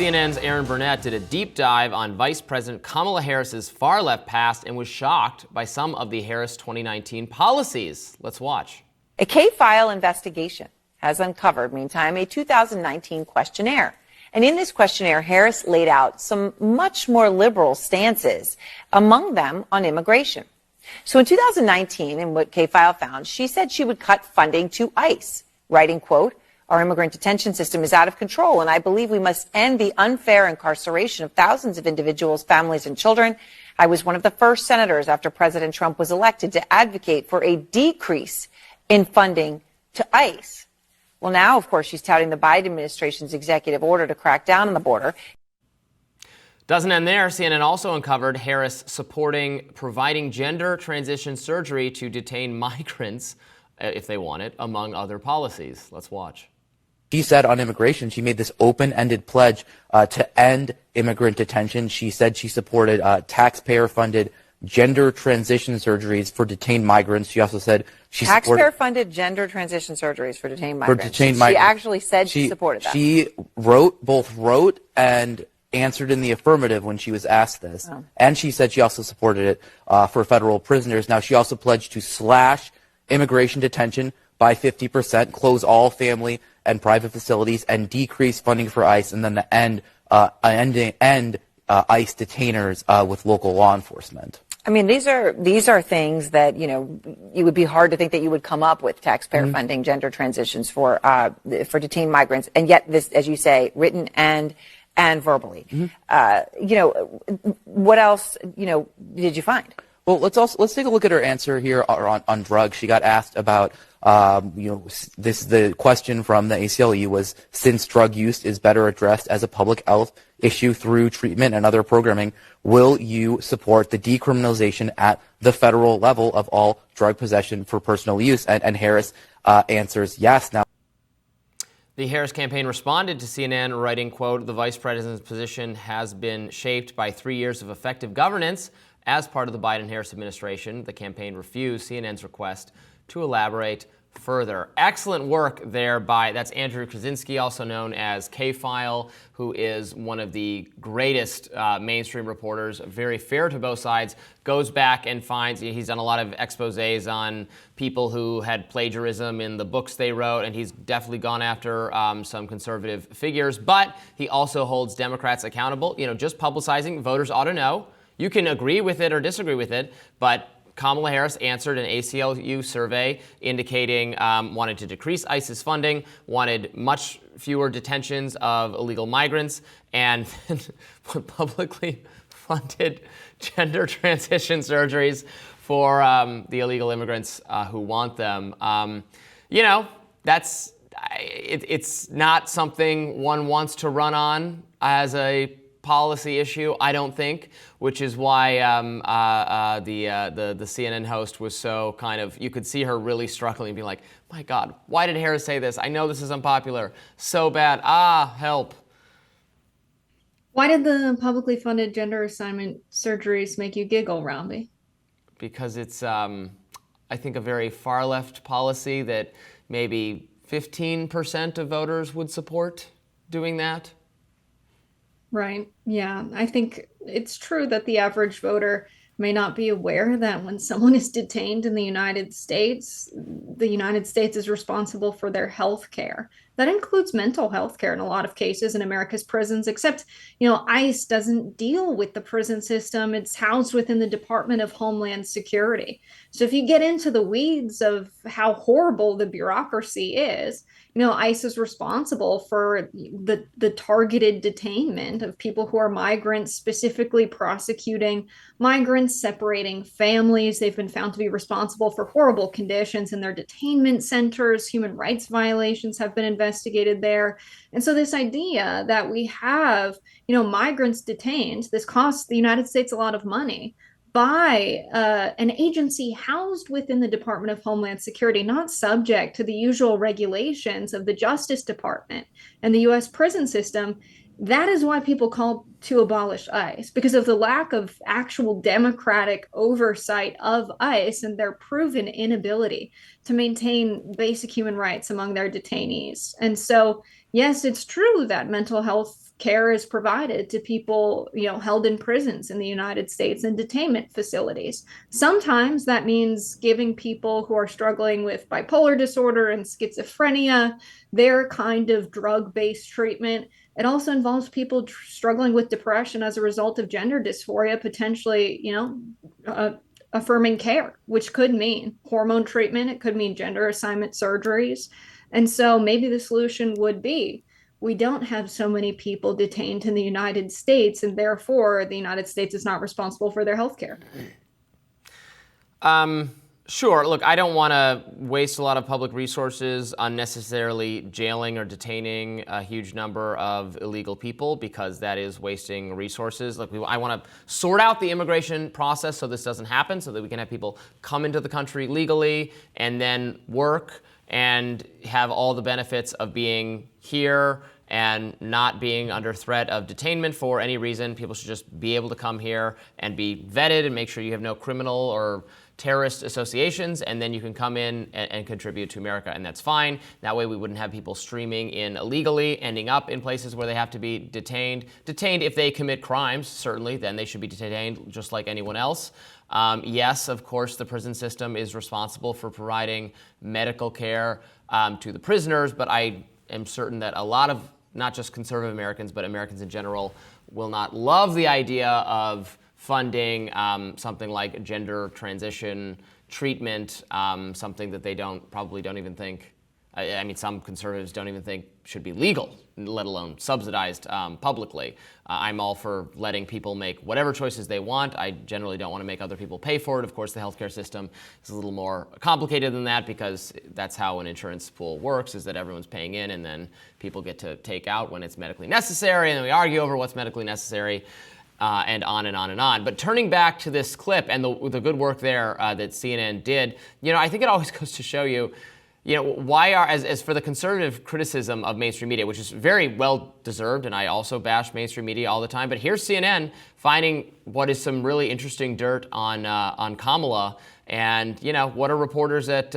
CNN's Erin Burnett did a deep dive on Vice President Kamala Harris's far-left past and was shocked by some of the Harris 2019 policies. Let's watch. A K-file investigation has uncovered, meantime, a 2019 questionnaire. And in this questionnaire, Harris laid out some much more liberal stances, among them on immigration. So in 2019, in what K-file found, she said she would cut funding to ICE, writing, quote, "Our immigrant detention system is out of control, and I believe we must end the unfair incarceration of thousands of individuals, families, and children. I was one of the first senators after President Trump was elected to advocate for a decrease in funding to ICE." Well, now, of course, she's touting the Biden administration's executive order to crack down on the border. Doesn't end there. CNN also uncovered Harris supporting providing gender transition surgery to detain migrants if they want it, among other policies. Let's watch. She said on immigration, she made this open-ended pledge to end immigrant detention. She said she supported taxpayer-funded gender transition surgeries for detained migrants. She also said she supported taxpayer-funded gender transition surgeries for detained migrants. She actually said she supported that. She both wrote and answered in the affirmative when she was asked this. Oh. And she said she also supported it for federal prisoners. Now, she also pledged to slash immigration detention by 50%, close all family and private facilities, and decrease funding for ICE, and then the end ICE detainers with local law enforcement. I mean, these are things that, you know, it would be hard to think that you would come up with taxpayer funding gender transitions for detained migrants, and yet this, as you say, written and verbally. You know, what else, you know, did you find? Well, let's take a look at her answer here on drugs. She got asked about, the question from the ACLU was, since drug use is better addressed as a public health issue through treatment and other programming, will you support the decriminalization at the federal level of all drug possession for personal use? And Harris answers yes. Now, the Harris campaign responded to CNN, writing, quote, "The vice president's position has been shaped by 3 years of effective governance. As part of the Biden-Harris administration, the campaign refused CNN's request to elaborate further." Excellent work there that's Andrew Krasinski, also known as K-File, who is one of the greatest mainstream reporters, very fair to both sides, goes back and finds, he's done a lot of exposés on people who had plagiarism in the books they wrote, and he's definitely gone after some conservative figures, but he also holds Democrats accountable. You know, just publicizing, voters ought to know. You can agree with it or disagree with it, but Kamala Harris answered an ACLU survey indicating wanted to decrease ICE's funding, wanted much fewer detentions of illegal migrants, and publicly funded gender transition surgeries for the illegal immigrants who want them. You know, it's not something one wants to run on as a policy issue, I don't think, which is why the CNN host was so kind of, you could see her really struggling, being like, my God, why did Harris say this? I know this is unpopular. So bad. Help. Why did the publicly funded gender assignment surgeries make you giggle, Robby? Because it's, I think, a very far left policy that maybe 15% of voters would support doing that. Right. Yeah. I think it's true that the average voter may not be aware that when someone is detained in the United States is responsible for their health care. That includes mental health care in a lot of cases in America's prisons, except, you know, ICE doesn't deal with the prison system. It's housed within the Department of Homeland Security. So if you get into the weeds of how horrible the bureaucracy is, you know, ICE is responsible for the targeted detainment of people who are migrants, specifically prosecuting migrants, separating families. They've been found to be responsible for horrible conditions in their detainment centers. Human rights violations have been investigated there. And so this idea that we have, you know, migrants detained, this costs the United States a lot of money, by an agency housed within the Department of Homeland Security, not subject to the usual regulations of the Justice Department and the U.S. prison system, That is why people call to abolish ICE, because of the lack of actual democratic oversight of ICE and their proven inability to maintain basic human rights among their detainees. And so, yes, it's true that mental health care is provided to people, held in prisons in the United States and detainment facilities. Sometimes that means giving people who are struggling with bipolar disorder and schizophrenia their kind of drug-based treatment. It also involves people struggling with depression as a result of gender dysphoria, potentially, affirming care, which could mean hormone treatment. It could mean gender assignment surgeries. And so maybe the solution would be we don't have so many people detained in the United States, and therefore the United States is not responsible for their health care. Sure. Look, I don't want to waste a lot of public resources unnecessarily jailing or detaining a huge number of illegal people, because that is wasting resources. Look, I want to sort out the immigration process so this doesn't happen, so that we can have people come into the country legally and then work and have all the benefits of being here and not being under threat of detainment for any reason. People should just be able to come here and be vetted and make sure you have no criminal or terrorist associations, and then you can come in and contribute to America, and that's fine. That way we wouldn't have people streaming in illegally, ending up in places where they have to be detained. Detained if they commit crimes, certainly, then they should be detained just like anyone else. Yes, of course, the prison system is responsible for providing medical care to the prisoners, but I am certain that a lot of not just conservative Americans, but Americans in general will not love the idea of funding something like gender transition treatment, something that they probably don't even think, I mean, some conservatives don't even think should be legal, let alone subsidized publicly. I'm all for letting people make whatever choices they want. I generally don't want to make other people pay for it. Of course, the healthcare system is a little more complicated than that, because that's how an insurance pool works, is that everyone's paying in and then people get to take out when it's medically necessary, and then we argue over what's medically necessary. And on and on and on. But turning back to this clip and the good work there that CNN did, I think it always goes to show you, why as for the conservative criticism of mainstream media, which is very well deserved, and I also bash mainstream media all the time, but here's CNN finding what is some really interesting dirt on Kamala. And, what are reporters at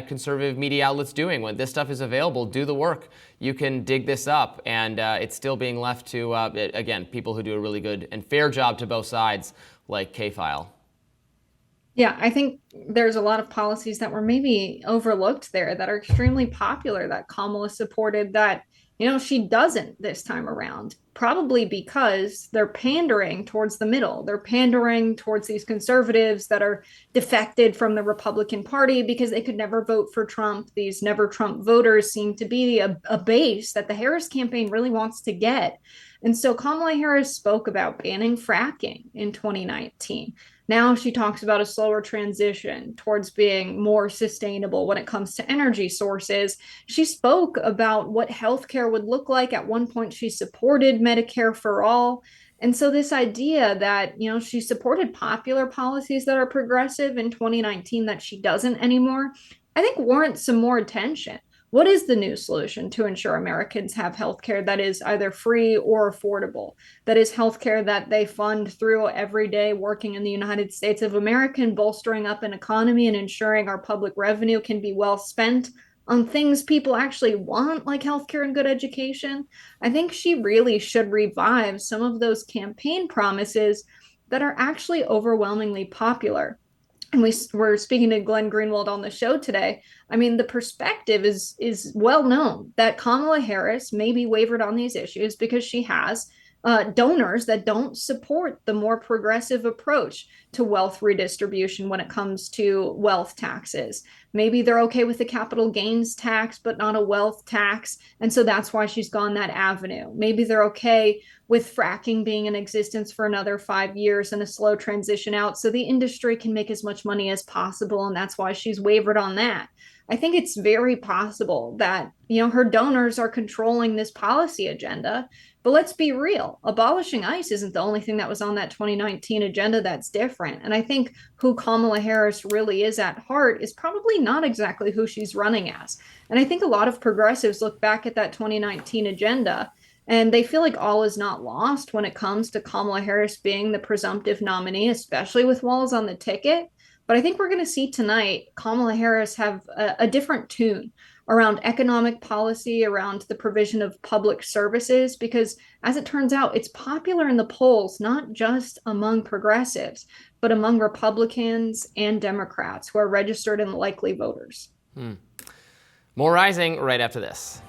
conservative media outlets doing? When this stuff is available, do the work. You can dig this up. And it's still being left to, again, people who do a really good and fair job to both sides, like K-File. Yeah, I think there's a lot of policies that were maybe overlooked there that are extremely popular that Kamala supported that, she doesn't this time around. Probably because they're pandering towards the middle. They're pandering towards these conservatives that are defected from the Republican Party because they could never vote for Trump. These never Trump voters seem to be a base that the Harris campaign really wants to get. And so Kamala Harris spoke about banning fracking in 2019. Now she talks about a slower transition towards being more sustainable when it comes to energy sources. She spoke about what healthcare would look like. At one point, she supported Medicare for all. And so this idea that, she supported popular policies that are progressive in 2019 that she doesn't anymore, I think warrants some more attention. What is the new solution to ensure Americans have healthcare that is either free or affordable? That is healthcare that they fund through every day working in the United States of America and bolstering up an economy and ensuring our public revenue can be well spent on things people actually want, like healthcare and good education. I think she really should revive some of those campaign promises that are actually overwhelmingly popular. And we're speaking to Glenn Greenwald on the show today. I mean, the perspective is well known that Kamala Harris maybe wavered on these issues because she has donors that don't support the more progressive approach to wealth redistribution when it comes to wealth taxes. Maybe they're okay with the capital gains tax, but not a wealth tax. And so that's why she's gone that avenue. Maybe they're okay with fracking being in existence for another 5 years and a slow transition out so the industry can make as much money as possible. And that's why she's wavered on that. I think it's very possible that, her donors are controlling this policy agenda. But let's be real. Abolishing ICE isn't the only thing that was on that 2019 agenda that's different. And I think who Kamala Harris really is at heart is probably not exactly who she's running as. And I think a lot of progressives look back at that 2019 agenda And they feel like all is not lost when it comes to Kamala Harris being the presumptive nominee, especially with Walz on the ticket. But I think we're going to see tonight Kamala Harris have a different tune around economic policy, around the provision of public services, because as it turns out, it's popular in the polls, not just among progressives, but among Republicans and Democrats who are registered and likely voters. More Rising right after this.